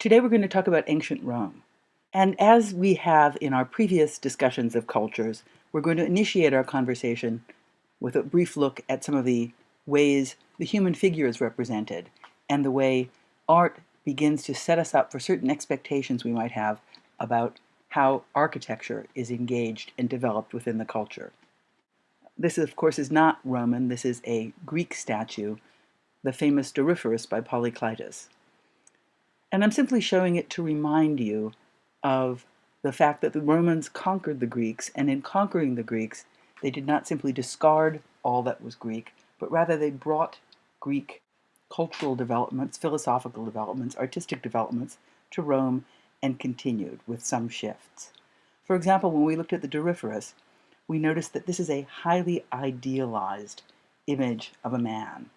Today we're going to talk about ancient Rome. And as we have in our previous discussions of cultures, we're going to initiate our conversation with a brief look at some of the ways the human figure is represented and the way art begins to set us up for certain expectations we might have about how architecture is engaged and developed within the culture. This, of course, is not Roman. This is a Greek statue, the famous Doryphorus by Polykleitos. And I'm simply showing it to remind you of the fact that the Romans conquered the Greeks, and in conquering the Greeks, they did not simply discard all that was Greek, but rather they brought Greek cultural developments, philosophical developments, artistic developments to Rome and continued with some shifts. For example, when we looked at the Doryphorus, we noticed that this is a highly idealized image of a man.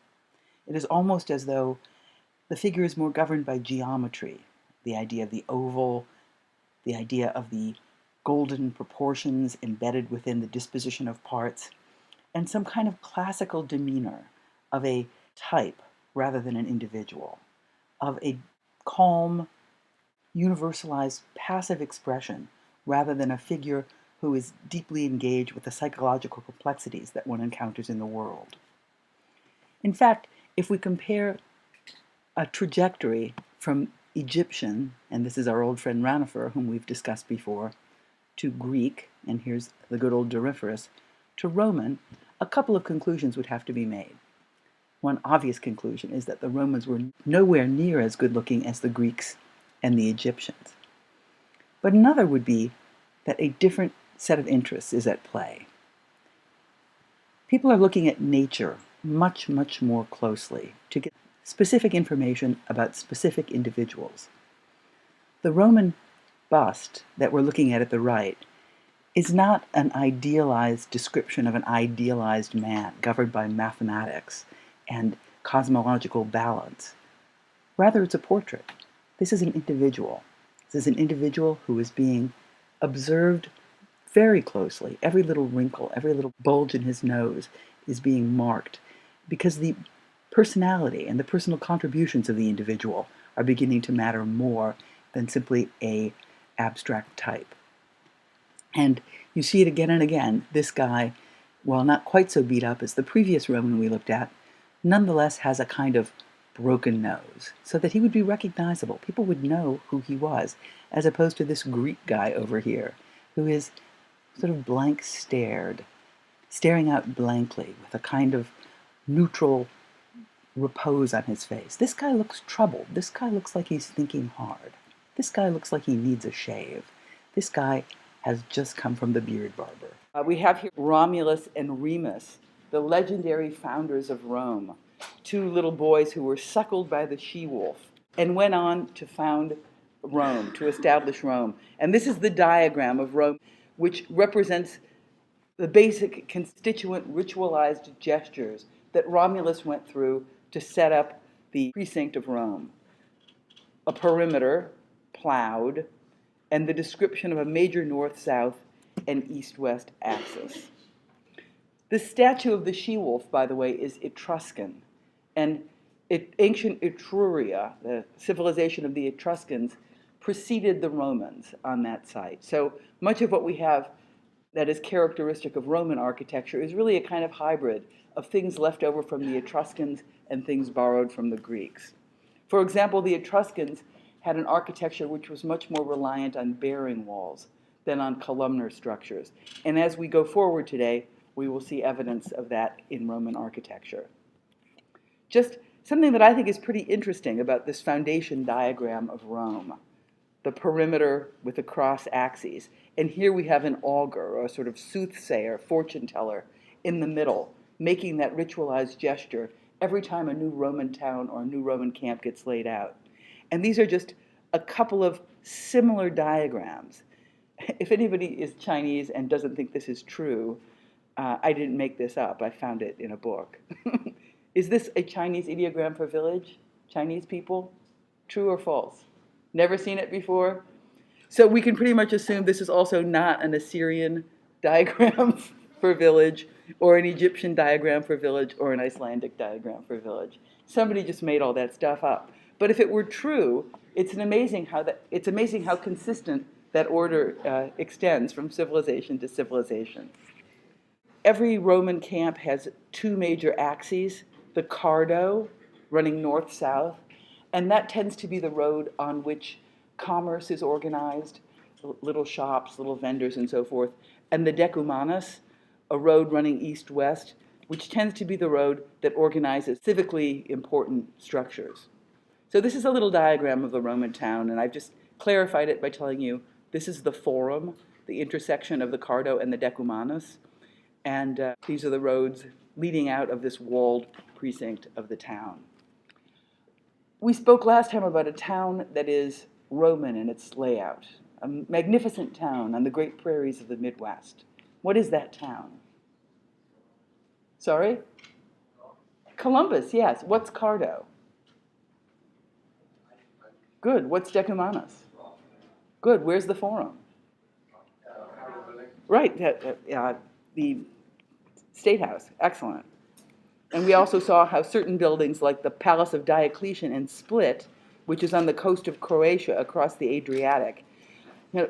It is almost as though the figure is more governed by geometry, the idea of the oval, the idea of the golden proportions embedded within the disposition of parts, and some kind of classical demeanor of a type rather than an individual, of a calm, universalized, passive expression rather than a figure who is deeply engaged with the psychological complexities that one encounters in the world. In fact, if we compare a trajectory from Egyptian, and this is our old friend Ranifer, whom we've discussed before, to Greek, and here's the good old Doryphorus, to Roman, a couple of conclusions would have to be made. One obvious conclusion is that the Romans were nowhere near as good looking as the Greeks and the Egyptians. But another would be that a different set of interests is at play. People are looking at nature much, much more closely to get specific information about specific individuals. The Roman bust that we're looking at the right is not an idealized description of an idealized man governed by mathematics and cosmological balance. Rather, it's a portrait. This is an individual. This is an individual who is being observed very closely. Every little wrinkle, every little bulge in his nose is being marked because the personality and the personal contributions of the individual are beginning to matter more than simply an abstract type. And you see it again and again. This guy, while not quite so beat up as the previous Roman we looked at, nonetheless has a kind of broken nose, so that he would be recognizable. People would know who he was, as opposed to this Greek guy over here, who is sort of blank-stared, staring out blankly with a kind of neutral repose on his face. This guy looks troubled. This guy looks like he's thinking hard. This guy looks like he needs a shave. This guy has just come from the beard barber. We have here Romulus and Remus, the legendary founders of Rome, two little boys who were suckled by the she-wolf and went on to found Rome, to establish Rome. And this is the diagram of Rome, which represents the basic constituent ritualized gestures that Romulus went through to set up the precinct of Rome. A perimeter, plowed, and the description of a major north-south and east-west axis. The statue of the she-wolf, by the way, is Etruscan, and ancient Etruria, the civilization of the Etruscans, preceded the Romans on that site. So much of what we have that is characteristic of Roman architecture is really a kind of hybrid of things left over from the Etruscans and things borrowed from the Greeks. For example, the Etruscans had an architecture which was much more reliant on bearing walls than on columnar structures. And as we go forward today, we will see evidence of that in Roman architecture. Just something that I think is pretty interesting about this foundation diagram of Rome, the perimeter with the cross axes. And here we have an augur, or a sort of soothsayer, fortune teller, in the middle, making that ritualized gesture every time a new Roman town or a new Roman camp gets laid out. And these are just a couple of similar diagrams. If anybody is Chinese and doesn't think this is true, I didn't make this up. I found it in a book. Is this a Chinese ideogram for village? Chinese people? True or false? Never seen it before? So we can pretty much assume this is also not an Assyrian diagram for village, or an Egyptian diagram for village, or an Icelandic diagram for village. Somebody just made all that stuff up. But if it were true, it's amazing how consistent that order extends from civilization to civilization. Every Roman camp has two major axes, the Cardo, running north-south, and that tends to be the road on which commerce is organized, little shops, little vendors, and so forth, and the Decumanus, a road running east-west, which tends to be the road that organizes civically important structures. So this is a little diagram of the Roman town, and I've just clarified it by telling you this is the Forum, the intersection of the Cardo and the Decumanus, and these are the roads leading out of this walled precinct of the town. We spoke last time about a town that is Roman in its layout, a magnificent town on the great prairies of the Midwest. What is that town? Sorry? Columbus, yes. What's Cardo? Good. What's Decumanus? Good. Where's the Forum? Right. The State House. Excellent. And we also saw how certain buildings like the Palace of Diocletian in Split, which is on the coast of Croatia across the Adriatic,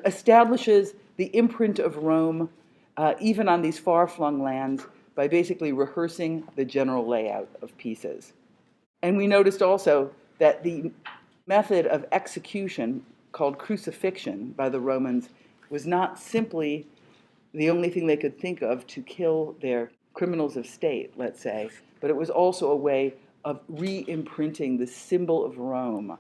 establishes the imprint of Rome even on these far-flung lands by basically rehearsing the general layout of pieces. And we noticed also that the method of execution called crucifixion by the Romans was not simply the only thing they could think of to kill their criminals of state, let's say, but it was also a way of re-imprinting the symbol of Rome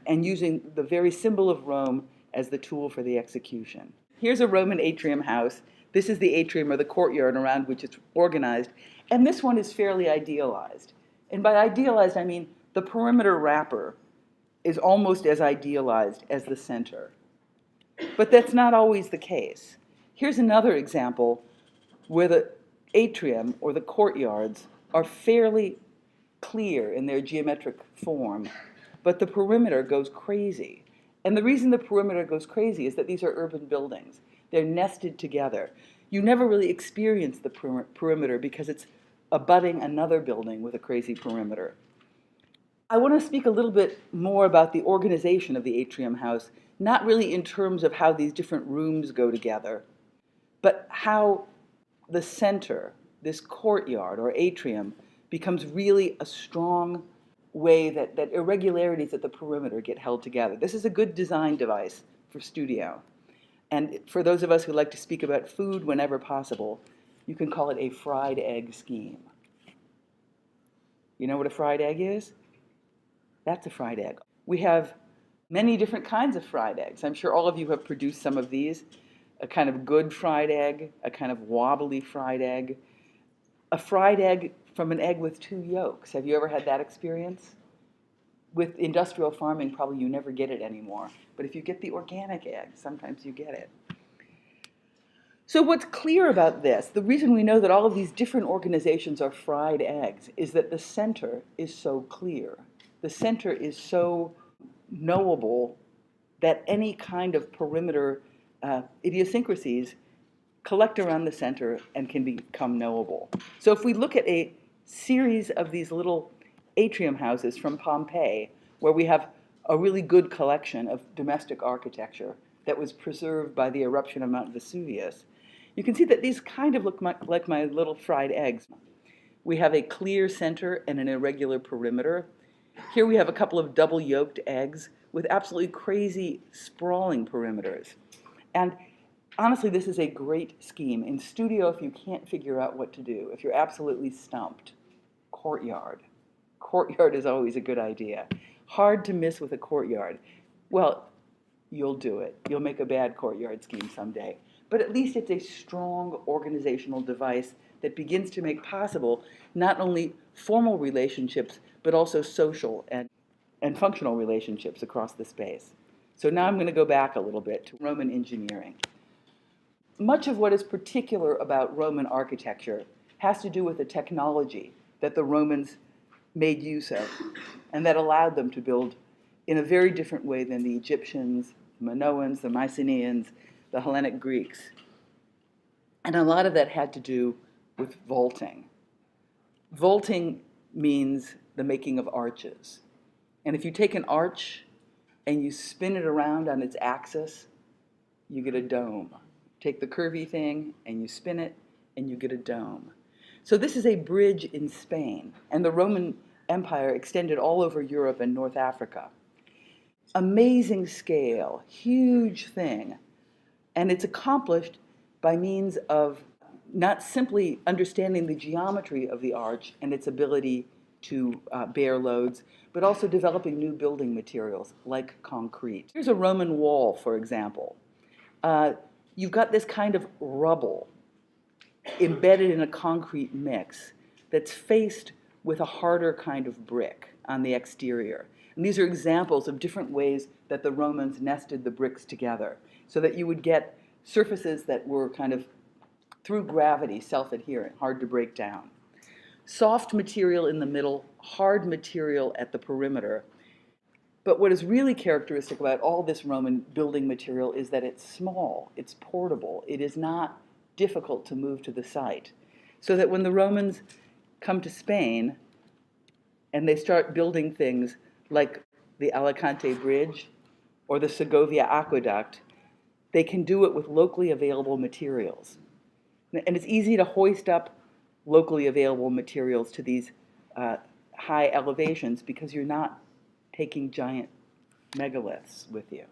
and using the very symbol of Rome as the tool for the execution. Here's a Roman atrium house. This is the atrium or the courtyard around which it's organized, and this one is fairly idealized. And by idealized, I mean the perimeter wrapper is almost as idealized as the center. But that's not always the case. Here's another example where the atrium or the courtyards are fairly clear in their geometric form, but the perimeter goes crazy. And the reason the perimeter goes crazy is that these are urban buildings. They're nested together. You never really experience the perimeter because it's abutting another building with a crazy perimeter. I want to speak a little bit more about the organization of the atrium house, not really in terms of how these different rooms go together, but how the center, this courtyard or atrium, becomes really a strong way that irregularities at the perimeter get held together. This is a good design device for studio. And for those of us who like to speak about food whenever possible, you can call it a fried egg scheme. You know what a fried egg is? That's a fried egg. We have many different kinds of fried eggs. I'm sure all of you have produced some of these. A kind of good fried egg, a kind of wobbly fried egg, a fried egg from an egg with two yolks. Have you ever had that experience? With industrial farming, probably you never get it anymore. But if you get the organic egg, sometimes you get it. So what's clear about this, the reason we know that all of these different organizations are fried eggs, is that the center is so clear. The center is so knowable that any kind of perimeter idiosyncrasies collect around the center and can become knowable. So if we look at a series of these little atrium houses from Pompeii, where we have a really good collection of domestic architecture that was preserved by the eruption of Mount Vesuvius, you can see that these kind of look like my little fried eggs. We have a clear center and an irregular perimeter. Here we have a couple of double-yolked eggs with absolutely crazy, sprawling perimeters. And honestly, this is a great scheme. In studio, if you can't figure out what to do, if you're absolutely stumped, courtyard. Courtyard is always a good idea. Hard to miss with a courtyard. Well, you'll do it. You'll make a bad courtyard scheme someday. But at least it's a strong organizational device that begins to make possible not only formal relationships, but also social and functional relationships across the space. So now I'm going to go back a little bit to Roman engineering. Much of what is particular about Roman architecture has to do with the technology that the Romans made use of and that allowed them to build in a very different way than the Egyptians, the Minoans, the Mycenaeans, the Hellenic Greeks. And a lot of that had to do with vaulting. Vaulting means the making of arches. And if you take an arch and you spin it around on its axis, you get a dome. Take the curvy thing and you spin it and you get a dome. So this is a bridge in Spain, and the Roman Empire extended all over Europe and North Africa. Amazing scale, huge thing. And it's accomplished by means of not simply understanding the geometry of the arch and its ability to bear loads, but also developing new building materials like concrete. Here's a Roman wall, for example. You've got this kind of rubble embedded in a concrete mix that's faced with a harder kind of brick on the exterior. And these are examples of different ways that the Romans nested the bricks together so that you would get surfaces that were kind of, through gravity, self-adherent, hard to break down. Soft material in the middle, hard material at the perimeter. But what is really characteristic about all this Roman building material is that it's small, it's portable, it is not difficult to move to the site. So that when the Romans come to Spain and they start building things like the Alicante Bridge or the Segovia Aqueduct, they can do it with locally available materials. And it's easy to hoist up locally available materials to these high elevations because you're not taking giant megaliths with you.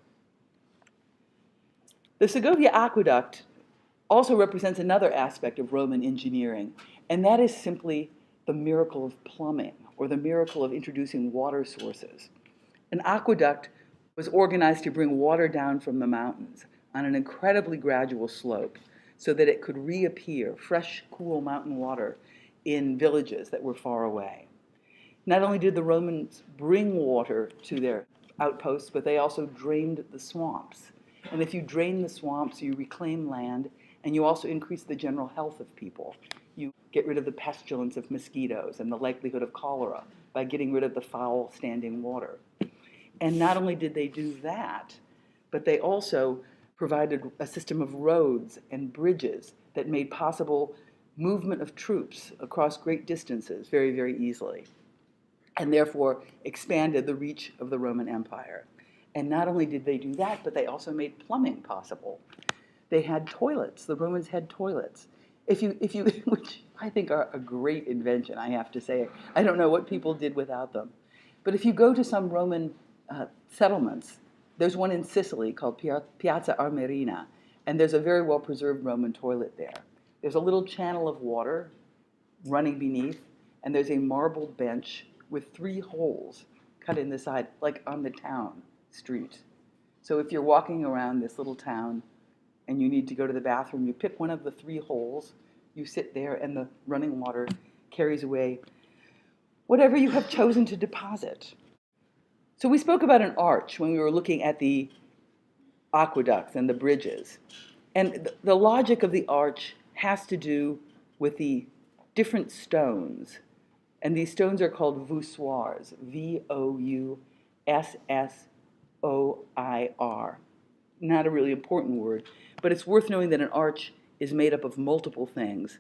The Segovia Aqueduct also represents another aspect of Roman engineering, and that is simply the miracle of plumbing, or the miracle of introducing water sources. An aqueduct was organized to bring water down from the mountains on an incredibly gradual slope so that it could reappear, fresh, cool mountain water, in villages that were far away. Not only did the Romans bring water to their outposts, but they also drained the swamps. And if you drain the swamps, you reclaim land, and you also increase the general health of people. You get rid of the pestilence of mosquitoes and the likelihood of cholera by getting rid of the foul standing water. And not only did they do that, but they also provided a system of roads and bridges that made possible movement of troops across great distances very, very easily, and therefore expanded the reach of the Roman Empire. And not only did they do that, but they also made plumbing possible. They had toilets. The Romans had toilets. Which I think are a great invention, I have to say. I don't know what people did without them. But if you go to some Roman settlements, there's one in Sicily called Piazza Armerina, and there's a very well-preserved Roman toilet there. There's a little channel of water running beneath, and there's a marble bench with 3 holes cut in the side, like on the town street. So if you're walking around this little town and you need to go to the bathroom, you pick one of the 3 holes, you sit there, and the running water carries away whatever you have chosen to deposit. So we spoke about an arch when we were looking at the aqueducts and the bridges. And the logic of the arch has to do with the different stones. And these stones are called voussoirs, V-O-U-S-S-O-I-R. Not a really important word, but it's worth knowing that an arch is made up of multiple things.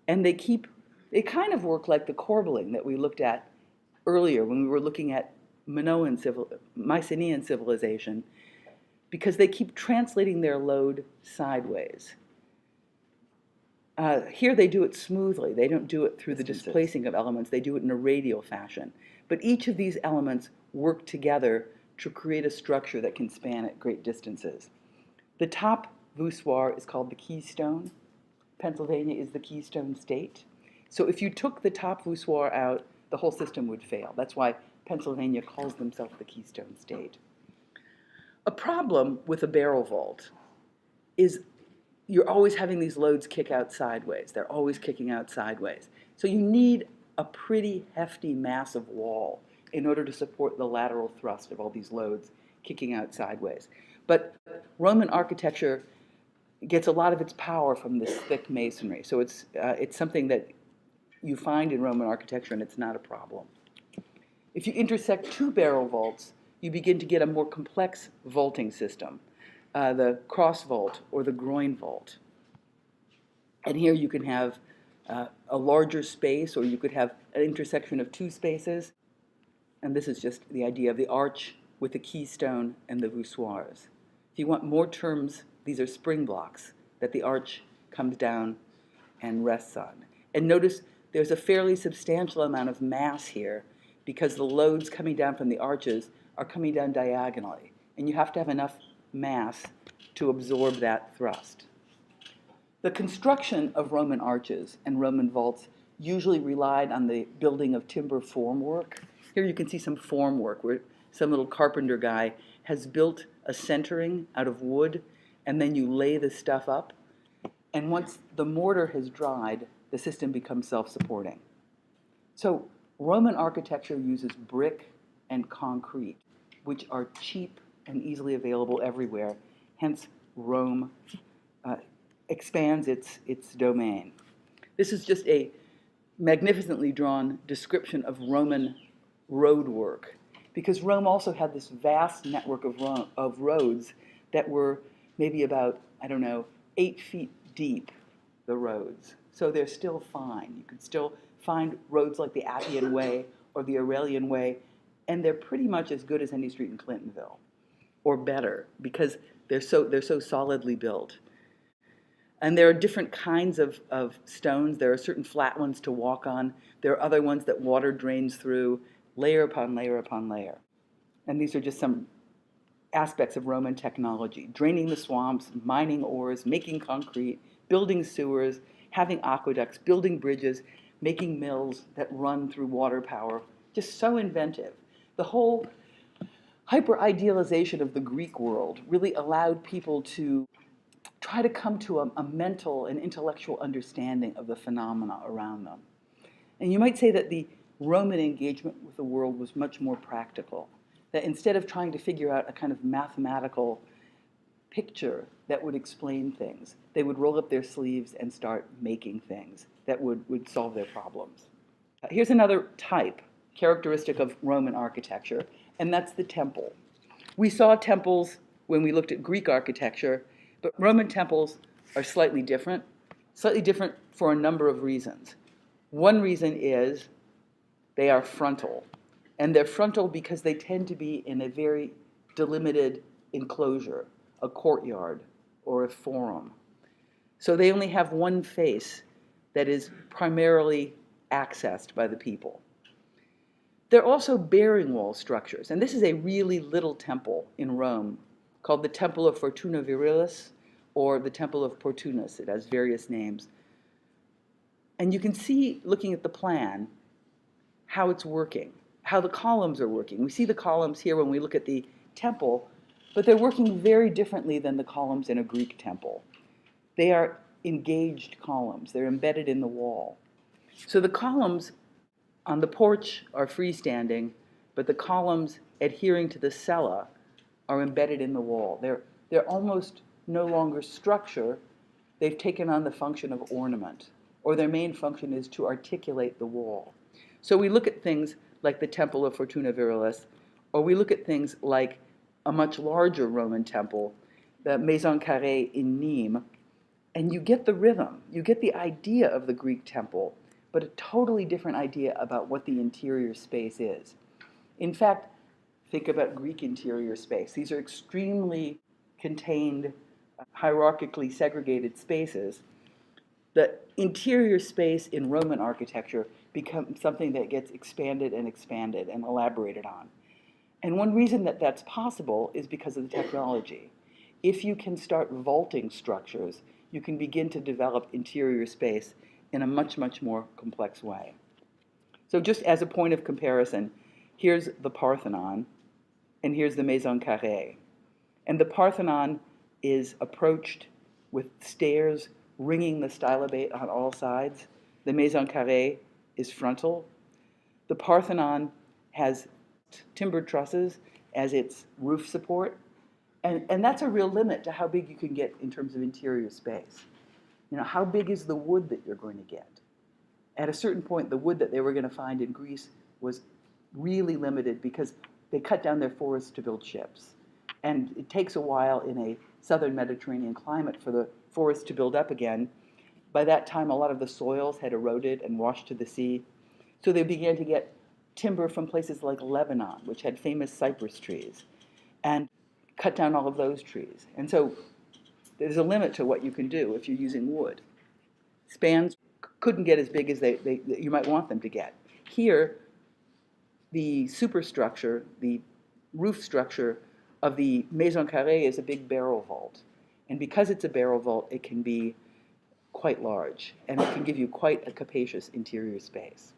And they kind of work like the corbelling that we looked at earlier when we were looking at Mycenaean civilization, because they keep translating their load sideways. Here they do it smoothly. They don't do it through the displacing of elements. They do it in a radial fashion. But each of these elements work together to create a structure that can span at great distances. The top voussoir is called the keystone. Pennsylvania is the keystone state. So if you took the top voussoir out, the whole system would fail. That's why Pennsylvania calls themselves the keystone state. A problem with a barrel vault is you're always having these loads kick out sideways. They're always kicking out sideways. So you need a pretty hefty, massive wall in order to support the lateral thrust of all these loads kicking out sideways. But Roman architecture gets a lot of its power from this thick masonry. So it's something that you find in Roman architecture, and it's not a problem. If you intersect 2 barrel vaults, you begin to get a more complex vaulting system, the cross vault or the groin vault. And here you can have a larger space, or you could have an intersection of 2 spaces. And this is just the idea of the arch with the keystone and the voussoirs. If you want more terms, these are spring blocks that the arch comes down and rests on. And notice there's a fairly substantial amount of mass here because the loads coming down from the arches are coming down diagonally. And you have to have enough mass to absorb that thrust. The construction of Roman arches and Roman vaults usually relied on the building of timber formwork. Here you can see some formwork where some little carpenter guy has built a centering out of wood, and then you lay the stuff up. And once the mortar has dried, the system becomes self-supporting. So Roman architecture uses brick and concrete, which are cheap and easily available everywhere. Hence, Rome expands its domain. This is just a magnificently drawn description of Roman road work, because Rome also had this vast network of roads that were maybe about, 8 feet deep, the roads. So they're still fine. You can still find roads like the Appian Way or the Aurelian Way, and they're pretty much as good as any street in Clintonville, or better, because they're so solidly built. And there are different kinds of stones. There are certain flat ones to walk on. There are other ones that water drains through, layer upon layer upon layer. And these are just some aspects of Roman technology: draining the swamps, mining ores, making concrete, building sewers, having aqueducts, building bridges, making mills that run through water power. Just so inventive. The whole hyper-idealization of the Greek world really allowed people to try to come to a mental and intellectual understanding of the phenomena around them. And you might say that the Roman engagement with the world was much more practical, that instead of trying to figure out a kind of mathematical picture that would explain things, they would roll up their sleeves and start making things that would solve their problems. Here's another type, characteristic of Roman architecture, and that's the temple. We saw temples when we looked at Greek architecture, but Roman temples are slightly different for a number of reasons. One reason is they are frontal, and they're frontal because they tend to be in a very delimited enclosure, a courtyard or a forum. So they only have one face that is primarily accessed by the people. They're also bearing wall structures, and this is a really little temple in Rome called the Temple of Fortuna Virilis or the Temple of Portunus. It has various names. And you can see, looking at the plan, how it's working, how the columns are working. We see the columns here when we look at the temple, but they're working very differently than the columns in a Greek temple. They are engaged columns. They're embedded in the wall. So the columns on the porch are freestanding, but the columns adhering to the cella are embedded in the wall. They're almost no longer structure. They've taken on the function of ornament, or their main function is to articulate the wall. So we look at things like the Temple of Fortuna Virilis, or we look at things like a much larger Roman temple, the Maison Carrée in Nîmes, and you get the rhythm, you get the idea of the Greek temple, but a totally different idea about what the interior space is. In fact, think about Greek interior space. These are extremely contained, hierarchically segregated spaces. The interior space in Roman architecture becomes something that gets expanded and elaborated on. And one reason that that's possible is because of the technology. If you can start vaulting structures, you can begin to develop interior space in a much, much more complex way. So just as a point of comparison, here's the Parthenon, and here's the Maison Carrée. And the Parthenon is approached with stairs ringing the stylobate on all sides. The Maison Carrée is frontal. The Parthenon has timber trusses as its roof support. And that's a real limit to how big you can get in terms of interior space. How big is the wood that you're going to get? At a certain point, the wood that they were going to find in Greece was really limited because they cut down their forests to build ships. And it takes a while in a southern Mediterranean climate for the forest to build up again. By that time, a lot of the soils had eroded and washed to the sea. So they began to get timber from places like Lebanon, which had famous cypress trees, and cut down all of those trees. And so there's a limit to what you can do if you're using wood. Spans couldn't get as big as you might want them to get. Here, the superstructure, the roof structure of the Maison Carrée is a big barrel vault. And because it's a barrel vault, it can be quite large, and it can give you quite a capacious interior space.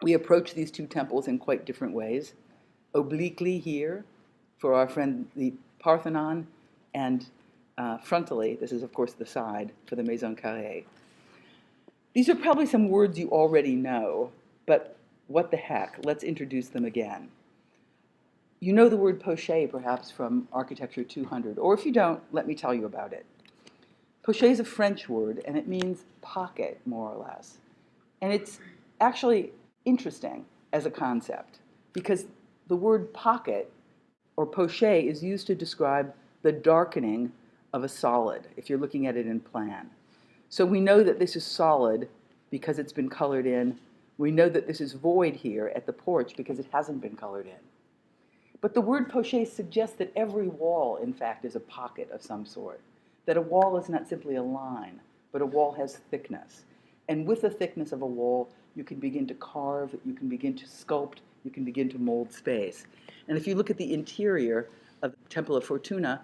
We approach these two temples in quite different ways. Obliquely here, for our friend the Parthenon, and frontally, this is of course the side, for the Maison Carrée. These are probably some words you already know, but what the heck, let's introduce them again. You know the word poché perhaps from Architecture 200, or if you don't, let me tell you about it. Poché is a French word, and it means pocket, more or less. And it's actually interesting as a concept, because the word pocket, or poché, is used to describe the darkening of a solid, if you're looking at it in plan. So we know that this is solid because it's been colored in. We know that this is void here at the porch because it hasn't been colored in. But the word poché suggests that every wall, in fact, is a pocket of some sort. That a wall is not simply a line, but a wall has thickness. And with the thickness of a wall, you can begin to carve, you can begin to sculpt, you can begin to mold space. And if you look at the interior of the Temple of Fortuna,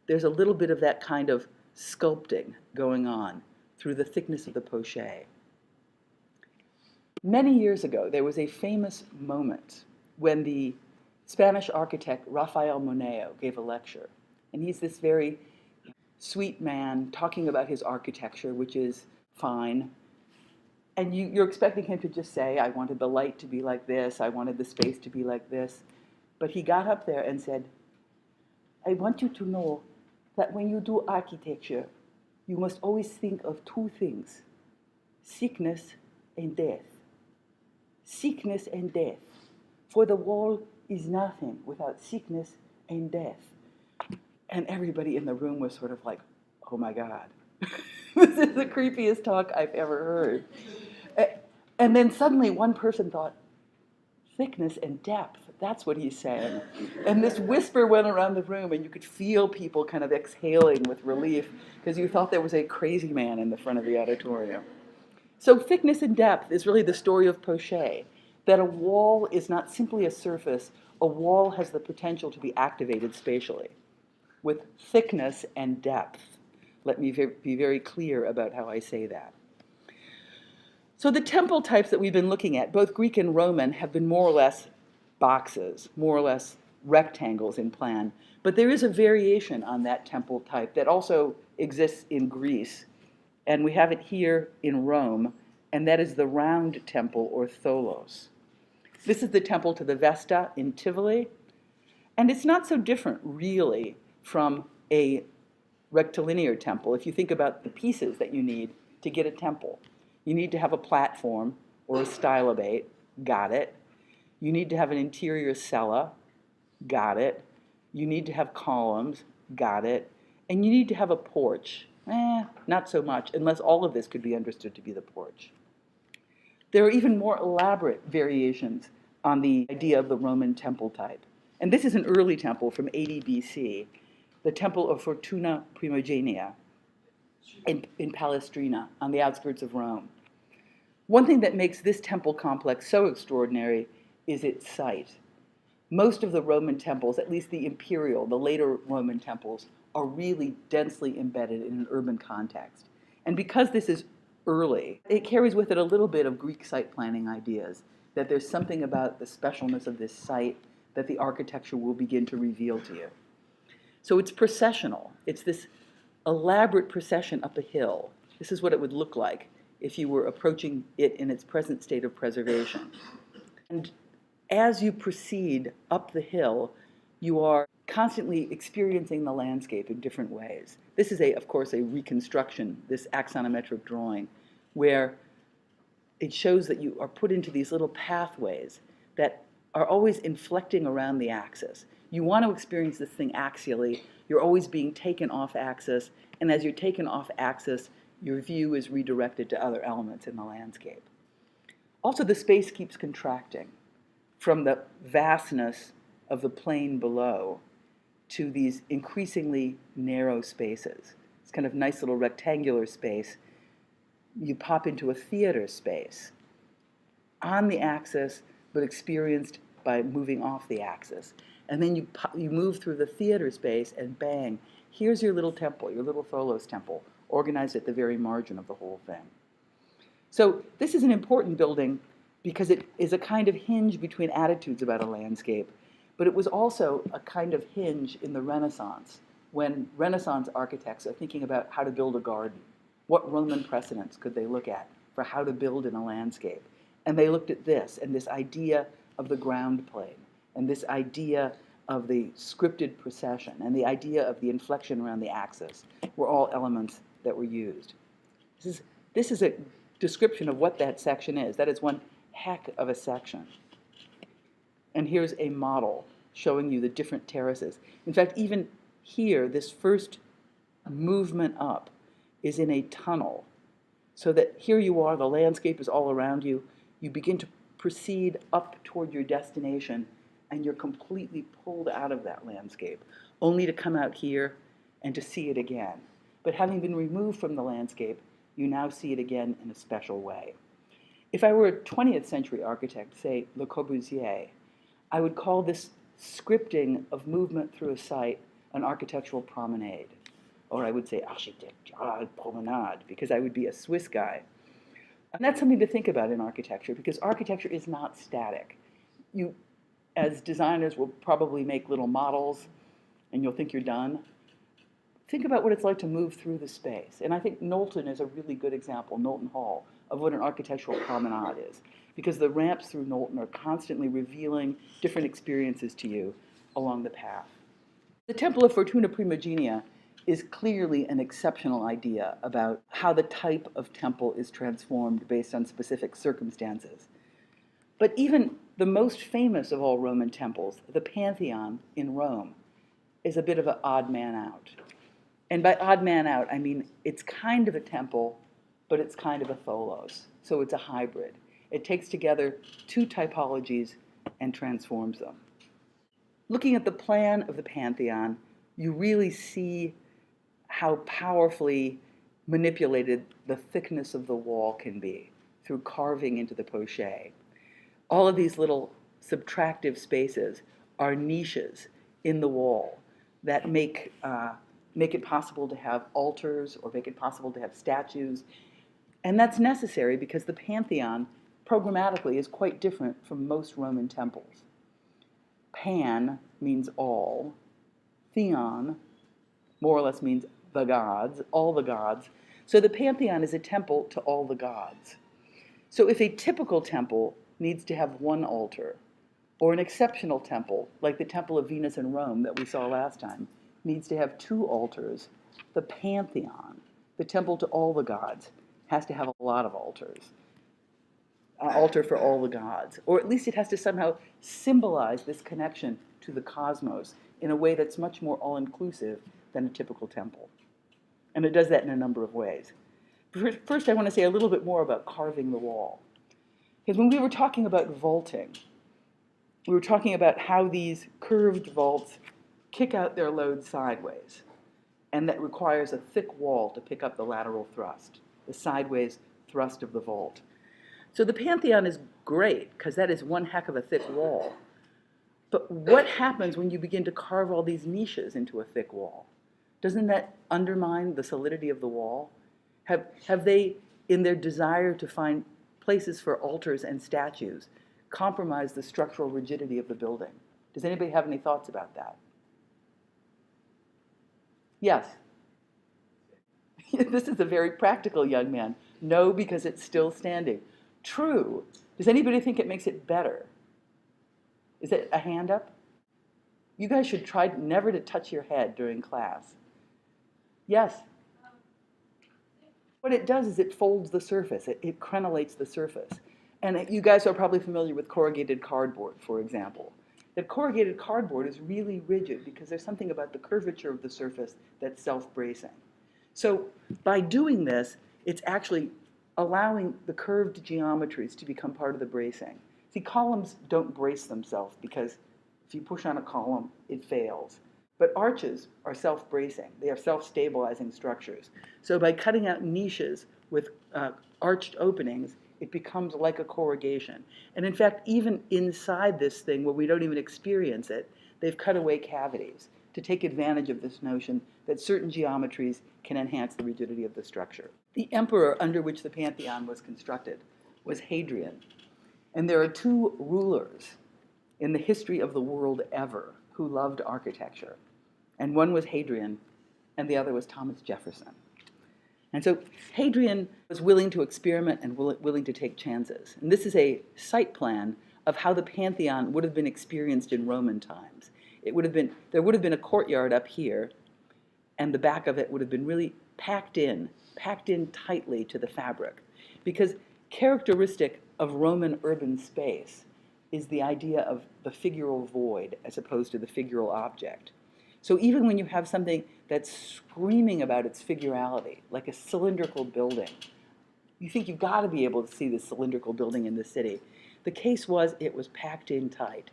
there's a little bit of that kind of sculpting going on through the thickness of the poché. Many years ago, there was a famous moment when the Spanish architect Rafael Moneo gave a lecture. And he's this very sweet man talking about his architecture, which is fine. And you're expecting him to just say, I wanted the light to be like this, I wanted the space to be like this. But he got up there and said, I want you to know that when you do architecture, you must always think of two things, sickness and death. Sickness and death. For the wall is nothing without sickness and death. And everybody in the room was sort of like, oh my God, this is the creepiest talk I've ever heard. And then suddenly one person thought, thickness and depth, that's what he's saying. And this whisper went around the room, and you could feel people kind of exhaling with relief because you thought there was a crazy man in the front of the auditorium. So thickness and depth is really the story of poché, that a wall is not simply a surface, a wall has the potential to be activated spatially with thickness and depth. Let me be very clear about how I say that. So the temple types that we've been looking at, both Greek and Roman, have been more or less boxes, more or less rectangles in plan. But there is a variation on that temple type that also exists in Greece. And we have it here in Rome, and that is the round temple, or tholos. This is the temple to the Vesta in Tivoli. And it's not so different, really, from a rectilinear temple. If you think about the pieces that you need to get a temple, you need to have a platform or a stylobate, got it. You need to have an interior cella, got it. You need to have columns, got it. And you need to have a porch. Not so much, unless all of this could be understood to be the porch. There are even more elaborate variations on the idea of the Roman temple type. And this is an early temple from 80 BC, the Temple of Fortuna Primogenia in Palestrina, on the outskirts of Rome. One thing that makes this temple complex so extraordinary is its site. Most of the Roman temples, at least the imperial, the later Roman temples, are really densely embedded in an urban context. And because this is early, it carries with it a little bit of Greek site planning ideas, that there's something about the specialness of this site that the architecture will begin to reveal to you. So it's processional. It's this elaborate procession up a hill. This is what it would look like if you were approaching it in its present state of preservation. And as you proceed up the hill, you are constantly experiencing the landscape in different ways. This is, of course, a reconstruction, this axonometric drawing, where it shows that you are put into these little pathways that are always inflecting around the axis. You want to experience this thing axially. You're always being taken off axis, and as you're taken off axis, your view is redirected to other elements in the landscape. Also, the space keeps contracting from the vastness of the plain below to these increasingly narrow spaces. It's kind of nice little rectangular space. You pop into a theater space on the axis, but experienced by moving off the axis. And then you move through the theater space, and bang, here's your little temple, your little Tholos temple, organized at the very margin of the whole thing. So this is an important building because it is a kind of hinge between attitudes about a landscape, but it was also a kind of hinge in the Renaissance, when Renaissance architects are thinking about how to build a garden. What Roman precedents could they look at for how to build in a landscape? And they looked at this, and this idea of the ground plane, and this idea of the scripted procession, and the idea of the inflection around the axis were all elements that were used. This is a description of what that section is. That is one heck of a section. And here's a model showing you the different terraces. In fact, even here, this first movement up is in a tunnel, so that here you are, the landscape is all around you. You begin to proceed up toward your destination, and you're completely pulled out of that landscape, only to come out here and to see it again. But having been removed from the landscape, you now see it again in a special way. If I were a 20th century architect, say Le Corbusier, I would call this scripting of movement through a site an architectural promenade. Or I would say architecture promenade, because I would be a Swiss guy. And that's something to think about in architecture, because architecture is not static. You, as designers, will probably make little models, and you'll think you're done. Think about what it's like to move through the space. And I think Knowlton is a really good example, Knowlton Hall, of what an architectural promenade is, because the ramps through Knowlton are constantly revealing different experiences to you along the path. The Temple of Fortuna Primigenia is clearly an exceptional idea about how the type of temple is transformed based on specific circumstances. But even the most famous of all Roman temples, the Pantheon in Rome, is a bit of an odd man out. And by odd man out, I mean it's kind of a temple, but it's kind of a tholos. So it's a hybrid. It takes together two typologies and transforms them. Looking at the plan of the Pantheon, you really see how powerfully manipulated the thickness of the wall can be through carving into the pochette. All of these little subtractive spaces are niches in the wall that make it possible to have altars or make it possible to have statues. And that's necessary because the Pantheon programmatically is quite different from most Roman temples. Pan means all. Theon more or less means the gods, all the gods. So the Pantheon is a temple to all the gods. So if a typical temple needs to have one altar, or an exceptional temple, like the Temple of Venus in Rome that we saw last time, needs to have two altars, the Pantheon, the temple to all the gods, has to have a lot of altars. An altar for all the gods. Or at least it has to somehow symbolize this connection to the cosmos in a way that's much more all-inclusive than a typical temple. And it does that in a number of ways. First, I want to say a little bit more about carving the wall. Because when we were talking about vaulting, we were talking about how these curved vaults kick out their load sideways. And that requires a thick wall to pick up the lateral thrust, the sideways thrust of the vault. So the Pantheon is great, because that is one heck of a thick wall. But what happens when you begin to carve all these niches into a thick wall? Doesn't that undermine the solidity of the wall? Have they, in their desire to find places for altars and statues, compromised the structural rigidity of the building? Does anybody have any thoughts about that? Yes? This is a very practical young man. No, because it's still standing. True. Does anybody think it makes it better? Is it a hand up? You guys should try never to touch your head during class. Yes? What it does is it folds the surface. It crenellates the surface. And you guys are probably familiar with corrugated cardboard, for example. That corrugated cardboard is really rigid because there's something about the curvature of the surface that's self-bracing. So by doing this, it's actually allowing the curved geometries to become part of the bracing. See, columns don't brace themselves because if you push on a column, it fails. But arches are self-bracing. They are self-stabilizing structures. So by cutting out niches with arched openings, it becomes like a corrugation. And in fact, even inside this thing where we don't even experience it, they've cut away cavities to take advantage of this notion that certain geometries can enhance the rigidity of the structure. The emperor under which the Pantheon was constructed was Hadrian. And there are two rulers in the history of the world ever who loved architecture. And one was Hadrian, and the other was Thomas Jefferson. And so Hadrian was willing to experiment and willing to take chances. And this is a site plan of how the Pantheon would have been experienced in Roman times. There would have been a courtyard up here, and the back of it would have been really packed in tightly to the fabric. Because characteristic of Roman urban space is the idea of the figural void as opposed to the figural object. So even when you have something that's screaming about its figurality, like a cylindrical building, you think you've got to be able to see this cylindrical building in the city. The case was it was packed in tight.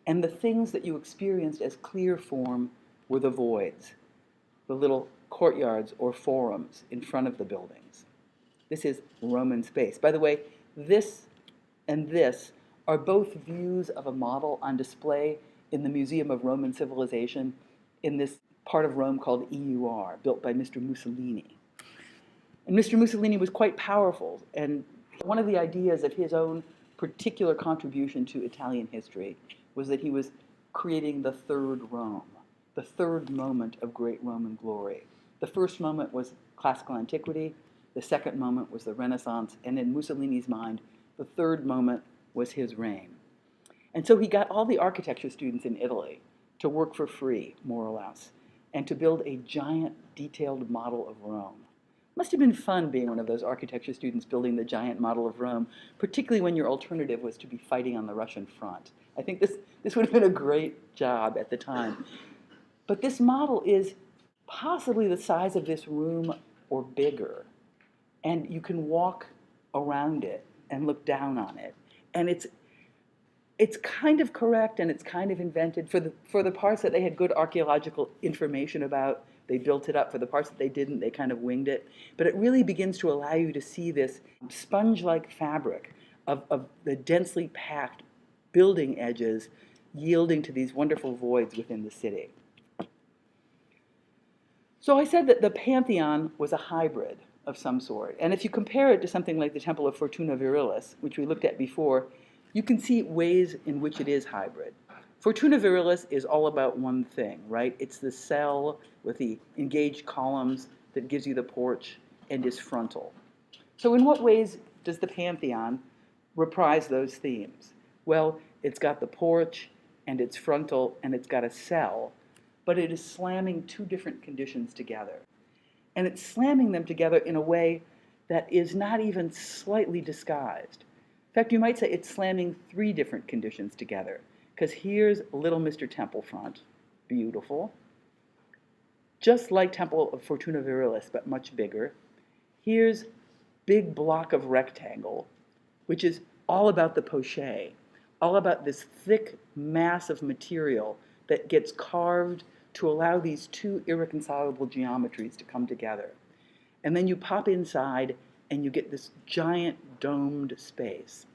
And the things that you experienced as clear form were the voids, the little courtyards or forums in front of the buildings. This is Roman space. By the way, this and this are both views of a model on display in the Museum of Roman Civilization in this part of Rome called EUR, built by Mr. Mussolini. And Mr. Mussolini was quite powerful, and one of the ideas of his own particular contribution to Italian history was that he was creating the third Rome, the third moment of great Roman glory. The first moment was classical antiquity, the second moment was the Renaissance, and in Mussolini's mind, the third moment was his reign. And so he got all the architecture students in Italy to work for free, more or less, and to build a giant detailed model of Rome. Must have been fun being one of those architecture students building the giant model of Rome, particularly when your alternative was to be fighting on the Russian front. I think this would have been a great job at the time. But this model is possibly the size of this room or bigger, and you can walk around it and look down on it. And it's kind of correct and it's kind of invented. For the parts that they had good archaeological information about, they built it up. For the parts that they didn't, they kind of winged it. But it really begins to allow you to see this sponge-like fabric of the densely packed building edges yielding to these wonderful voids within the city. So I said that the Pantheon was a hybrid of some sort. And if you compare it to something like the Temple of Fortuna Virilis, which we looked at before, you can see ways in which it is hybrid. Fortuna Virilis is all about one thing, right? It's the cell with the engaged columns that gives you the porch and is frontal. So in what ways does the Pantheon reprise those themes? Well, it's got the porch and it's frontal and it's got a cell, but it is slamming two different conditions together. And it's slamming them together in a way that is not even slightly disguised. In fact, you might say it's slamming three different conditions together, because here's little Mr. Templefront, beautiful, just like Temple of Fortuna Virilis, but much bigger. Here's big block of rectangle, which is all about the poche, all about this thick mass of material that gets carved to allow these two irreconcilable geometries to come together. And then you pop inside and you get this giant domed space.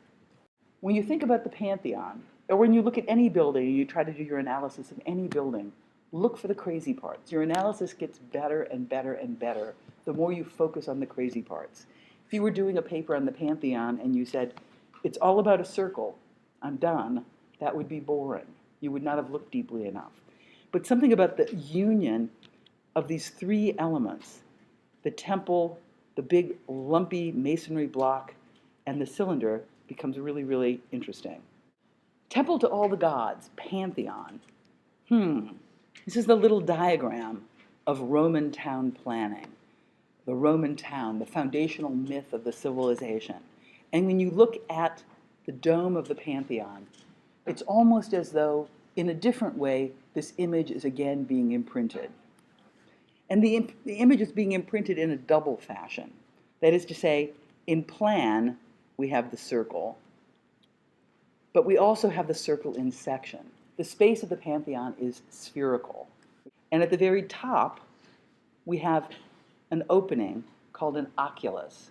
When you think about the Pantheon, or when you look at any building and you try to do your analysis of any building, look for the crazy parts. Your analysis gets better and better and better the more you focus on the crazy parts. If you were doing a paper on the Pantheon and you said, it's all about a circle, I'm done, that would be boring. You would not have looked deeply enough. But something about the union of these three elements, the temple, the big lumpy masonry block, and the cylinder, becomes really, really interesting. Temple to all the gods, Pantheon. This is the little diagram of Roman town planning. The Roman town, the foundational myth of the civilization. And when you look at the dome of the Pantheon, it's almost as though, in a different way, this image is again being imprinted. And the image is being imprinted in a double fashion. That is to say, In plan, we have the circle, but we also have the circle in section. The space of the Pantheon is spherical. And at the very top, we have an opening called an oculus.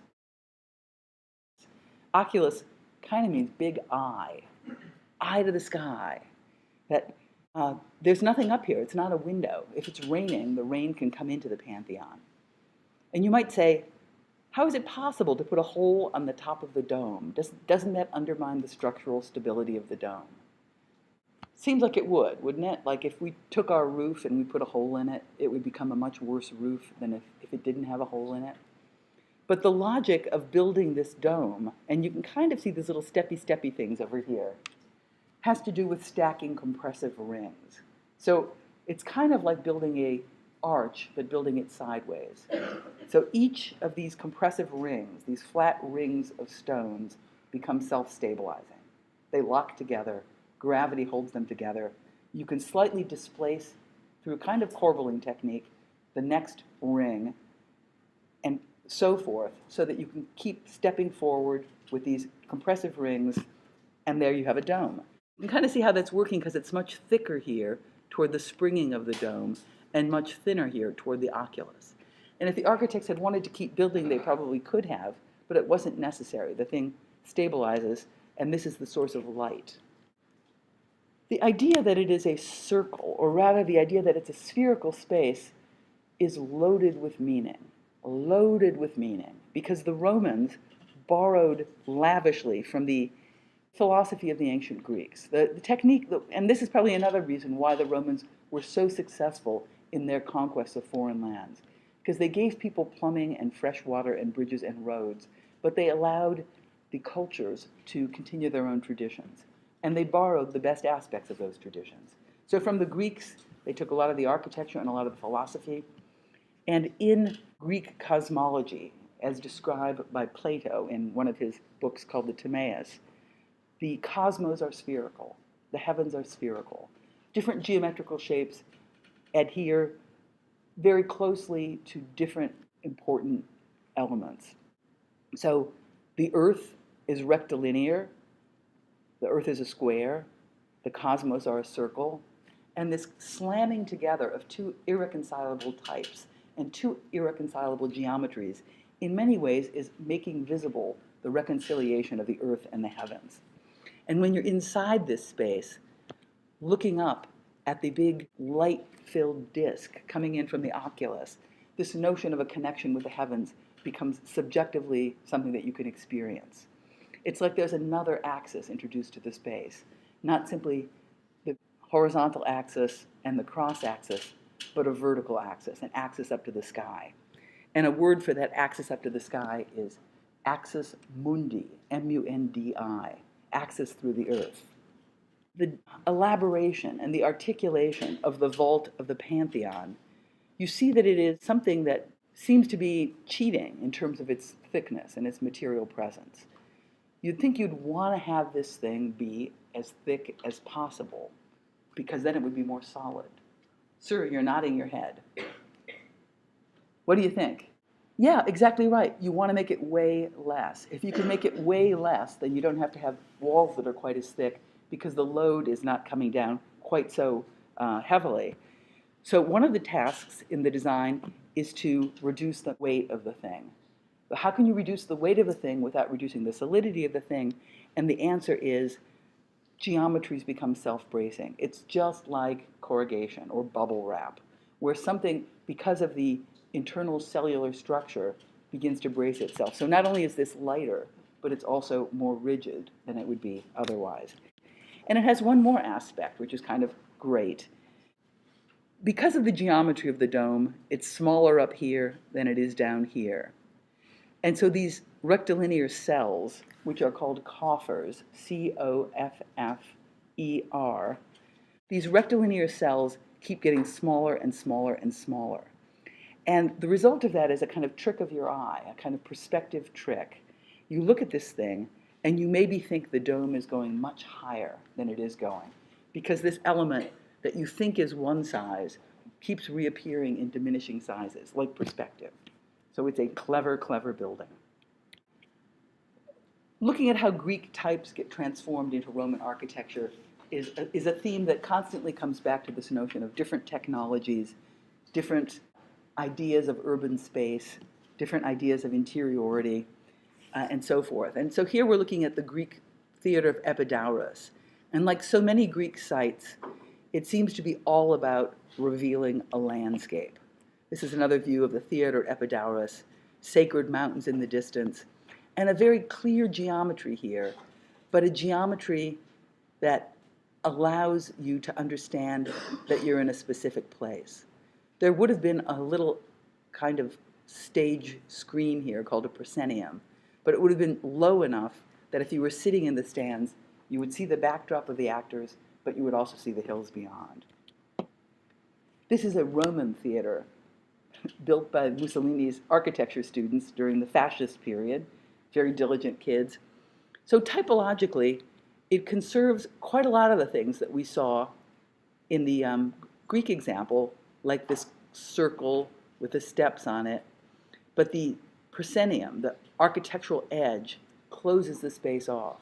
Oculus kind of means big eye to the sky. That there's nothing up here. It's not a window. If it's raining, the rain can come into the Pantheon. And you might say, how is it possible to put a hole on the top of the dome? Doesn't that undermine the structural stability of the dome? Seems like it would, wouldn't it? Like if we took our roof and we put a hole in it, it would become a much worse roof than if it didn't have a hole in it. But the logic of building this dome, and you can kind of see these little steppy things over here, has to do with stacking compressive rings. So it's kind of like building a arch, but building it sideways. So each of these compressive rings, these flat rings of stones, become self-stabilizing. They lock together. Gravity holds them together. You can slightly displace, through a kind of corbelling technique, the next ring, and so forth, so that you can keep stepping forward with these compressive rings, and there you have a dome. You can kind of see how that's working because it's much thicker here toward the springing of the dome and much thinner here toward the oculus. And if the architects had wanted to keep building, they probably could have, but it wasn't necessary. The thing stabilizes, and this is the source of light. The idea that it is a circle, or rather the idea that it's a spherical space, is loaded with meaning, because the Romans borrowed lavishly from the philosophy of the ancient Greeks. The technique, and this is probably another reason why the Romans were so successful in their conquest of foreign lands, because they gave people plumbing and fresh water and bridges and roads, but they allowed the cultures to continue their own traditions. And they borrowed the best aspects of those traditions. So from the Greeks, they took a lot of the architecture and a lot of the philosophy. And in Greek cosmology, as described by Plato in one of his books called the Timaeus, the cosmos are spherical, the heavens are spherical. Different geometrical shapes adhere very closely to different important elements. So the Earth is rectilinear, the Earth is a square, the cosmos are a circle, and this slamming together of two irreconcilable types and two irreconcilable geometries in many ways is making visible the reconciliation of the Earth and the heavens. And when you're inside this space, looking up at the big light-filled disk coming in from the oculus, this notion of a connection with the heavens becomes subjectively something that you can experience. It's like there's another axis introduced to the space, not simply the horizontal axis and the cross axis, but a vertical axis, an axis up to the sky. And a word for that axis up to the sky is axis mundi, M-U-N-D-I, axis through the earth. The elaboration and the articulation of the vault of the Pantheon, you see that it is something that seems to be cheating in terms of its thickness and its material presence. You'd think you'd want to have this thing be as thick as possible, because then it would be more solid. Sir, you're nodding your head. What do you think? Yeah, exactly right. You want to make it way less. If you can make it way less, then you don't have to have walls that are quite as thick, because the load is not coming down quite so heavily. So one of the tasks in the design is to reduce the weight of the thing. But how can you reduce the weight of the thing without reducing the solidity of the thing? And the answer is geometries become self-bracing. It's just like corrugation or bubble wrap, where something, because of the internal cellular structure, begins to brace itself. So not only is this lighter, but it's also more rigid than it would be otherwise. And it has one more aspect, which is kind of great. Because of the geometry of the dome, it's smaller up here than it is down here. And so these rectilinear cells, which are called coffers, C-O-F-F-E-R, these rectilinear cells keep getting smaller and smaller and smaller. And the result of that is a kind of trick of your eye, a kind of perspective trick. You look at this thing, and you maybe think the dome is going much higher than it is going, because this element that you think is one size keeps reappearing in diminishing sizes, like perspective. So it's a clever, clever building. Looking at how Greek types get transformed into Roman architecture is a theme that constantly comes back to this notion of different technologies, different ideas of urban space, different ideas of interiority, and so forth. And so here we're looking at the Greek theater of Epidaurus. And like so many Greek sites, it seems to be all about revealing a landscape. This is another view of the theater at Epidaurus, sacred mountains in the distance, and a very clear geometry here, but a geometry that allows you to understand that you're in a specific place. There would have been a little kind of stage screen here called a proscenium, but it would have been low enough that if you were sitting in the stands, you would see the backdrop of the actors, but you would also see the hills beyond. This is a Roman theater built by Mussolini's architecture students during the fascist period, very diligent kids. So typologically, it conserves quite a lot of the things that we saw in the Greek example, like this circle with the steps on it, but the proscenium, the architectural edge, closes the space off.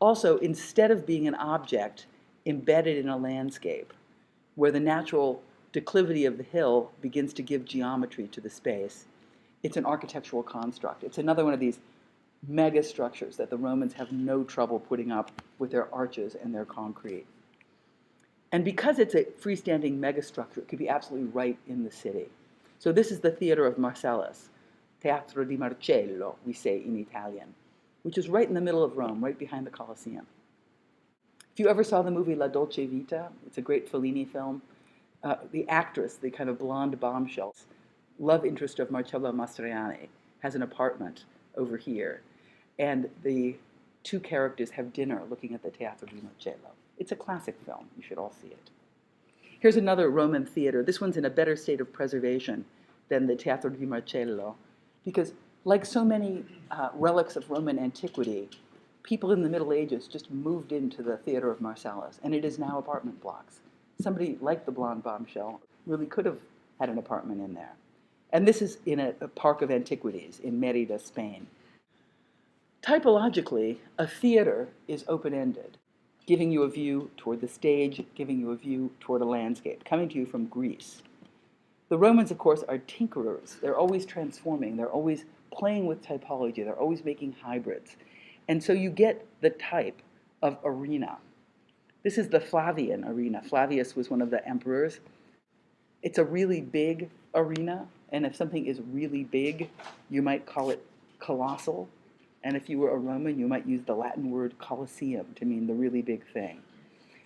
Also, instead of being an object embedded in a landscape, where the natural declivity of the hill begins to give geometry to the space, it's an architectural construct. It's another one of these mega structures that the Romans have no trouble putting up with their arches and their concrete. And because it's a freestanding megastructure, it could be absolutely right in the city. So this is the theater of Marcellus, Teatro di Marcello, we say in Italian, which is right in the middle of Rome, right behind the Colosseum. If you ever saw the movie La Dolce Vita, it's a great Fellini film. The actress, the kind of blonde bombshell, love interest of Marcello Mastroianni, has an apartment over here. And the two characters have dinner looking at the Teatro di Marcello. It's a classic film. You should all see it. Here's another Roman theater. This one's in a better state of preservation than the Teatro di Marcello, because like so many relics of Roman antiquity, people in the Middle Ages just moved into the theater of Marcellus, and it is now apartment blocks. Somebody like the blonde bombshell really could have had an apartment in there. And this is in a park of antiquities in Merida, Spain. Typologically, a theater is open-ended, giving you a view toward the stage, giving you a view toward a landscape, coming to you from Greece. The Romans, of course, are tinkerers. They're always transforming. They're always playing with typology. They're always making hybrids. And so you get the type of arena. This is the Flavian arena. Flavius was one of the emperors. It's a really big arena, and if something is really big, you might call it colossal. And if you were a Roman, you might use the Latin word Colosseum to mean the really big thing.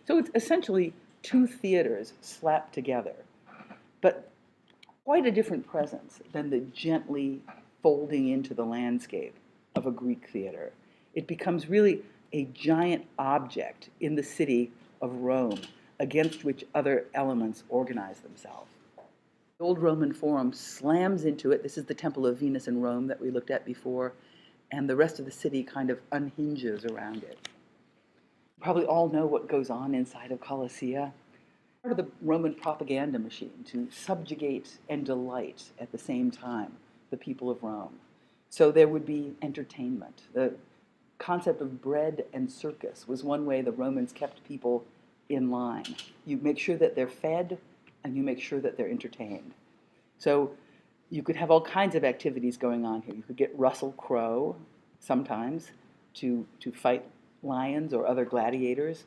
So it's essentially two theaters slapped together, but quite a different presence than the gently folding into the landscape of a Greek theater. It becomes really a giant object in the city of Rome against which other elements organize themselves. The old Roman Forum slams into it. This is the Temple of Venus in Rome that we looked at before, and the rest of the city kind of unhinges around it. You probably all know what goes on inside of Colossia. Part of the Roman propaganda machine to subjugate and delight at the same time the people of Rome. So there would be entertainment. The concept of bread and circus was one way the Romans kept people in line. You make sure that they're fed, and you make sure that they're entertained. So you could have all kinds of activities going on here. You could get Russell Crowe sometimes to fight lions or other gladiators.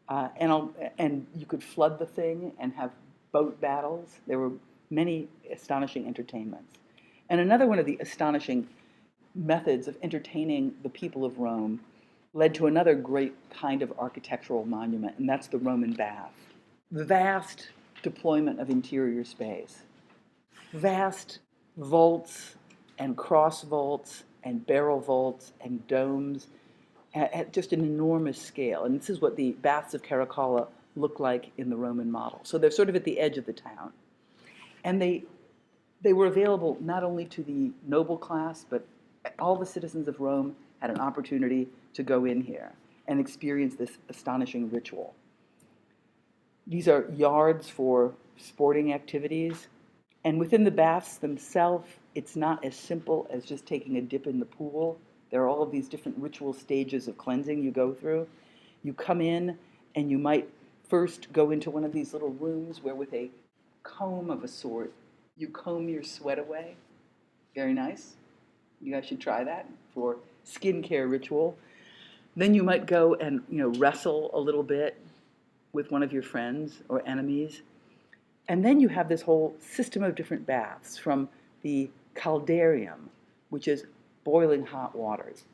And you could flood the thing and have boat battles. There were many astonishing entertainments. And another one of the astonishing methods of entertaining the people of Rome led to another great kind of architectural monument, and that's the Roman bath. The vast deployment of interior space. Vast vaults and cross vaults and barrel vaults and domes at just an enormous scale. And this is what the baths of Caracalla look like in the Roman model. So they're sort of at the edge of the town. And they were available not only to the noble class, but all the citizens of Rome had an opportunity to go in here and experience this astonishing ritual. These are yards for sporting activities. And within the baths themselves, it's not as simple as just taking a dip in the pool. There are all of these different ritual stages of cleansing you go through. You come in and you might first go into one of these little rooms where with a comb of a sort, you comb your sweat away. Very nice. You guys should try that for skincare ritual. Then you might go and wrestle a little bit with one of your friends or enemies. And then you have this whole system of different baths, from the caldarium, which is boiling hot waters,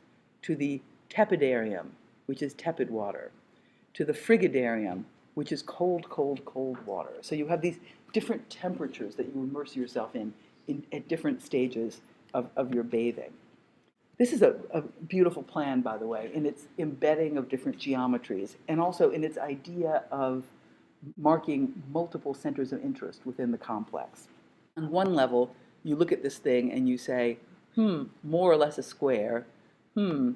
to the tepidarium, which is tepid water, to the frigidarium, which is cold, cold, cold water. So you have these different temperatures that you immerse yourself in at different stages of your bathing. This is a beautiful plan, by the way, in its embedding of different geometries, and also in its idea of marking multiple centers of interest within the complex. On one level, you look at this thing and you say, more or less a square, more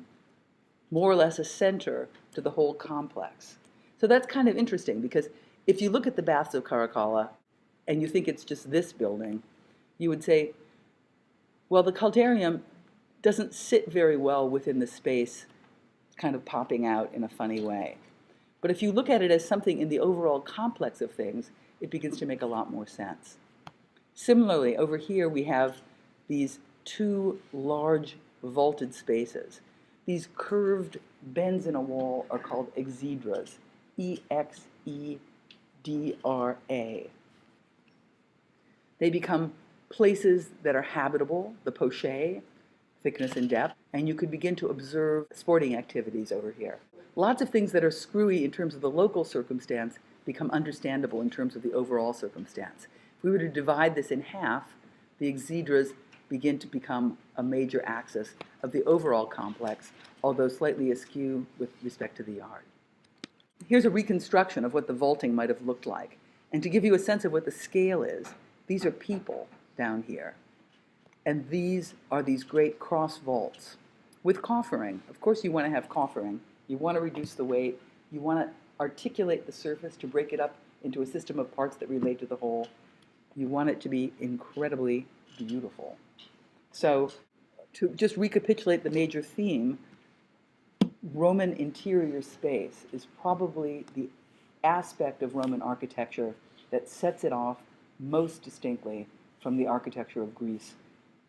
or less a center to the whole complex. So that's kind of interesting, because if you look at the baths of Caracalla and you think it's just this building, you would say, well, the caldarium doesn't sit very well within the space, kind of popping out in a funny way. But if you look at it as something in the overall complex of things, it begins to make a lot more sense. Similarly, over here we have these two large vaulted spaces. These curved bends in a wall are called exedras, E-X-E-D-R-A. They become places that are habitable, the poche, thickness and depth, and you could begin to observe sporting activities over here. Lots of things that are screwy in terms of the local circumstance become understandable in terms of the overall circumstance. If we were to divide this in half, the exedras begin to become a major axis of the overall complex, although slightly askew with respect to the yard. Here's a reconstruction of what the vaulting might have looked like. And to give you a sense of what the scale is, these are people down here. And these are these great cross vaults with coffering. Of course you want to have coffering. You want to reduce the weight. You want to articulate the surface to break it up into a system of parts that relate to the whole. You want it to be incredibly beautiful. So to just recapitulate the major theme, Roman interior space is probably the aspect of Roman architecture that sets it off most distinctly from the architecture of Greece,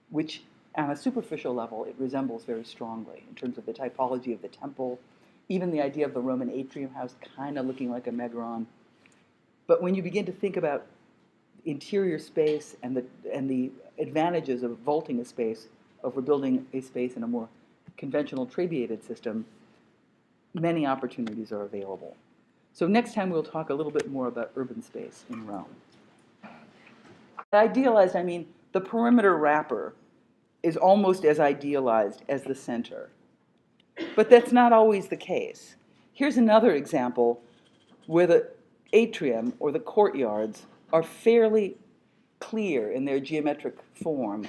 which on a superficial level it resembles very strongly in terms of the typology of the temple, even the idea of the Roman atrium house kind of looking like a megron. But when you begin to think about interior space and the advantages of vaulting a space over building a space in a more conventional trabeated system, many opportunities are available. So next time we'll talk a little bit more about urban space in Rome. Idealized, I mean, the perimeter wrapper is almost as idealized as the center. But that's not always the case. Here's another example where the atrium or the courtyards are fairly clear in their geometric form,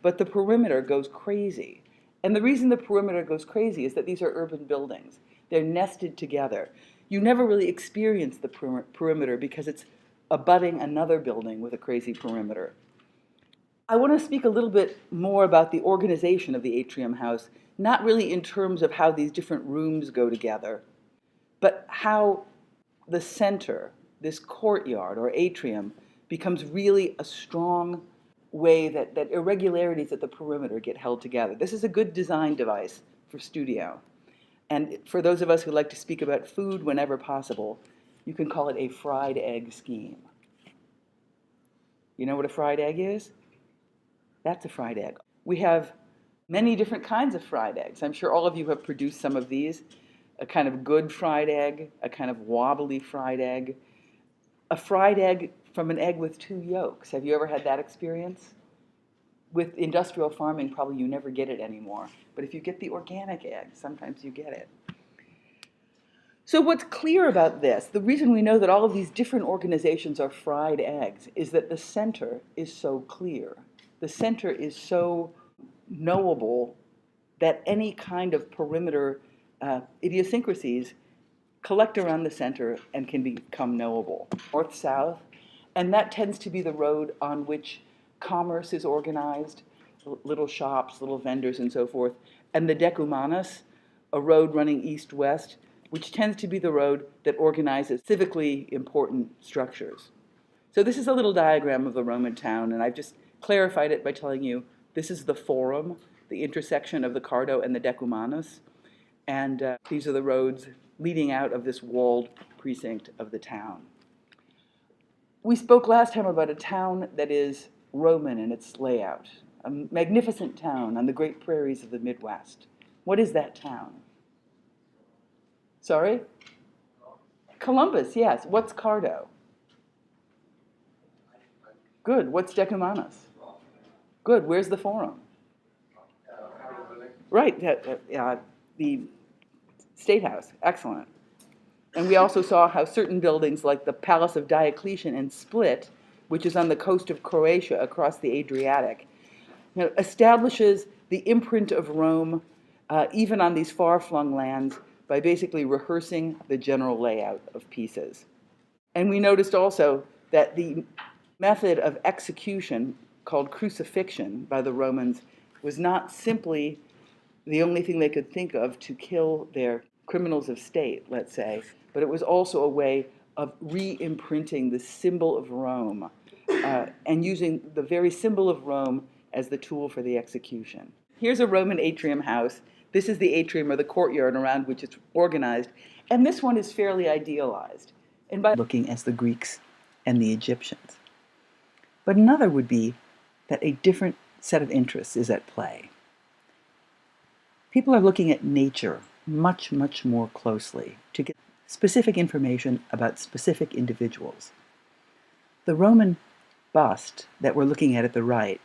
but the perimeter goes crazy. And the reason the perimeter goes crazy is that these are urban buildings. They're nested together. You never really experience the perimeter because it's abutting another building with a crazy perimeter. I want to speak a little bit more about the organization of the atrium house, not really in terms of how these different rooms go together, but how the center, this courtyard or atrium, becomes really a strong way that irregularities at the perimeter get held together. This is a good design device for studio. And for those of us who like to speak about food whenever possible, you can call it a fried egg scheme. You know what a fried egg is? That's a fried egg. We have many different kinds of fried eggs. I'm sure all of you have produced some of these. A kind of good fried egg, a kind of wobbly fried egg, a fried egg from an egg with two yolks. Have you ever had that experience? With industrial farming, probably you never get it anymore. But if you get the organic egg, sometimes you get it. So what's clear about this, the reason we know that all of these different organizations are fried eggs, is that the center is so clear. The center is so knowable that any kind of perimeter idiosyncrasies collect around the center and can become knowable. North-south, and that tends to be the road on which commerce is organized. little shops, little vendors, and so forth, and the decumanus, a road running east-west, which tends to be the road that organizes civically important structures. So this is a little diagram of the Roman town, and I've just clarified it by telling you this is the forum, the intersection of the Cardo and the decumanus, and these are the roads leading out of this walled precinct of the town. We spoke last time about a town that is Roman in its layout, a magnificent town on the great prairies of the Midwest. What is that town? Sorry? Columbus, yes. What's Cardo? Good. What's Decumanus? Good. Where's the Forum? Right. The State House. Excellent. And we also saw how certain buildings like the Palace of Diocletian in Split, which is on the coast of Croatia across the Adriatic, establishes the imprint of Rome even on these far-flung lands by basically rehearsing the general layout of pieces. And we noticed also that the method of execution called crucifixion by the Romans was not simply the only thing they could think of to kill their criminals of state, let's say, but it was also a way of re-imprinting the symbol of Rome and using the very symbol of Rome as the tool for the execution. Here's a Roman atrium house. This is the atrium or the courtyard around which it's organized, and this one is fairly idealized, and by looking as the Greeks and the Egyptians. But another would be that a different set of interests is at play. People are looking at nature much, much more closely to get specific information about specific individuals. The Roman bust that we're looking at the right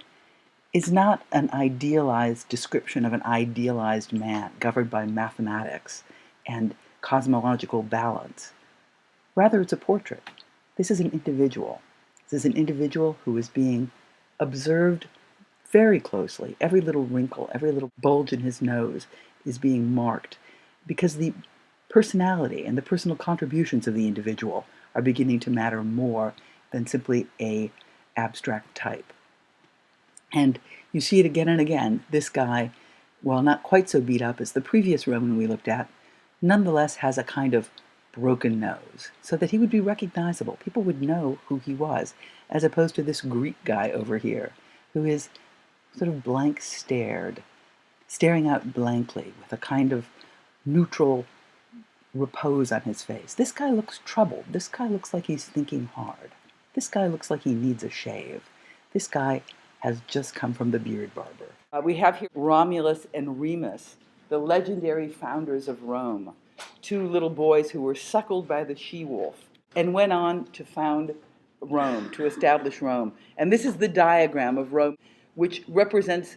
is not an idealized description of an idealized man governed by mathematics and cosmological balance. Rather, it's a portrait. This is an individual. This is an individual who is being observed very closely. Every little wrinkle, every little bulge in his nose is being marked because the personality and the personal contributions of the individual are beginning to matter more than simply an abstract type. And you see it again and again. This guy, while not quite so beat up as the previous Roman we looked at, nonetheless has a kind of broken nose, so that he would be recognizable. People would know who he was, as opposed to this Greek guy over here, who is sort of staring out blankly with a kind of neutral repose on his face. This guy looks troubled. This guy looks like he's thinking hard. This guy looks like he needs a shave. This guy has just come from the beard barber. We have here Romulus and Remus, the legendary founders of Rome, two little boys who were suckled by the she-wolf and went on to found Rome, to establish Rome. And this is the diagram of Rome, which represents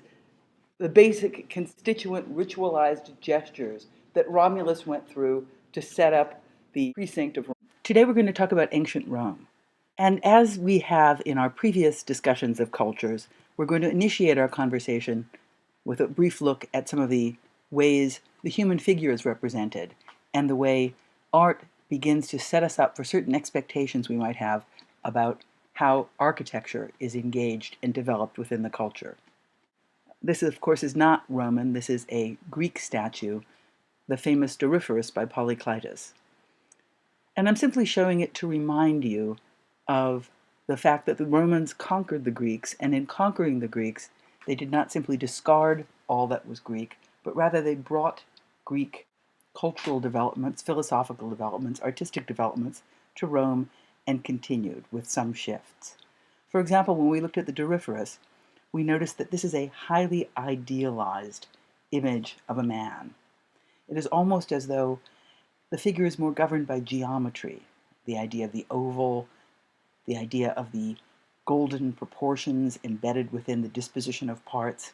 the basic constituent ritualized gestures that Romulus went through to set up the precinct of Rome. Today we're going to talk about ancient Rome. And as we have in our previous discussions of cultures, we're going to initiate our conversation with a brief look at some of the ways the human figure is represented and the way art begins to set us up for certain expectations we might have about how architecture is engaged and developed within the culture. This, of course, is not Roman. This is a Greek statue, the famous Doryphorus by Polykleitos. And I'm simply showing it to remind you of the fact that the Romans conquered the Greeks, and in conquering the Greeks, they did not simply discard all that was Greek, but rather they brought Greek cultural developments, philosophical developments, artistic developments to Rome and continued with some shifts. For example, when we looked at the Doryphorus, we noticed that this is a highly idealized image of a man. It is almost as though the figure is more governed by geometry, the idea of the oval, the idea of the golden proportions embedded within the disposition of parts,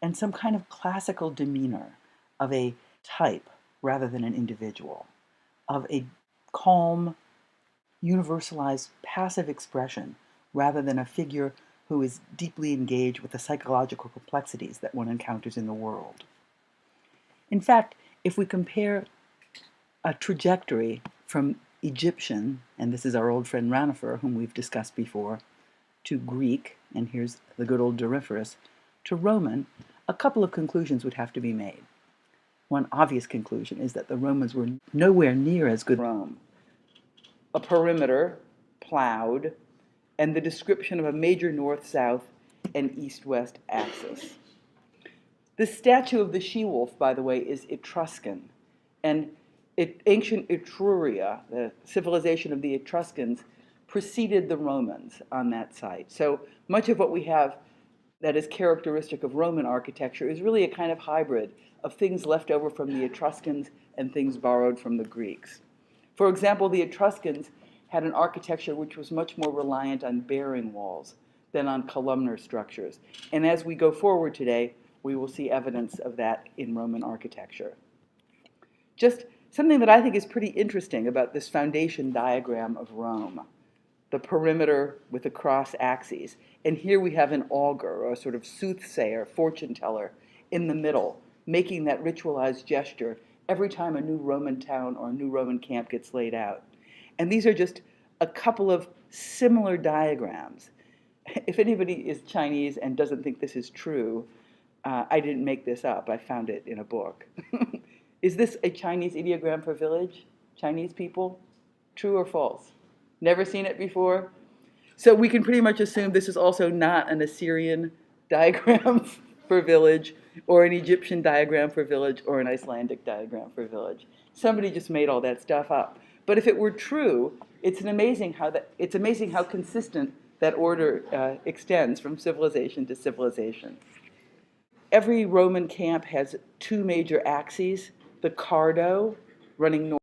and some kind of classical demeanor of a type rather than an individual, of a calm, universalized, passive expression rather than a figure who is deeply engaged with the psychological complexities that one encounters in the world. In fact, if we compare a trajectory from Egyptian, and this is our old friend Ranifer, whom we've discussed before, to Greek, and here's the good old Doryphorus, to Roman, a couple of conclusions would have to be made. One obvious conclusion is that the Romans were nowhere near as good as Rome. A perimeter, plowed, and the description of a major north-south and east-west axis. The statue of the she-wolf, by the way, is Etruscan, and ancient Etruria, the civilization of the Etruscans, preceded the Romans on that site. So much of what we have that is characteristic of Roman architecture is really a kind of hybrid of things left over from the Etruscans and things borrowed from the Greeks. For example, the Etruscans had an architecture which was much more reliant on bearing walls than on columnar structures. And as we go forward today, we will see evidence of that in Roman architecture. Just something that I think is pretty interesting about this foundation diagram of Rome, the perimeter with the cross axes. And here we have an augur, or a sort of soothsayer, fortune teller, in the middle, making that ritualized gesture every time a new Roman town or a new Roman camp gets laid out. And these are just a couple of similar diagrams. If anybody is Chinese and doesn't think this is true, I didn't make this up. I found it in a book. Is this a Chinese ideogram for village? Chinese people? True or false? Never seen it before? So we can pretty much assume this is also not an Assyrian diagram for village, or an Egyptian diagram for village, or an Icelandic diagram for village. Somebody just made all that stuff up. But if it were true, it's amazing how consistent that order extends from civilization to civilization. Every Roman camp has two major axes, the Cardo, running north,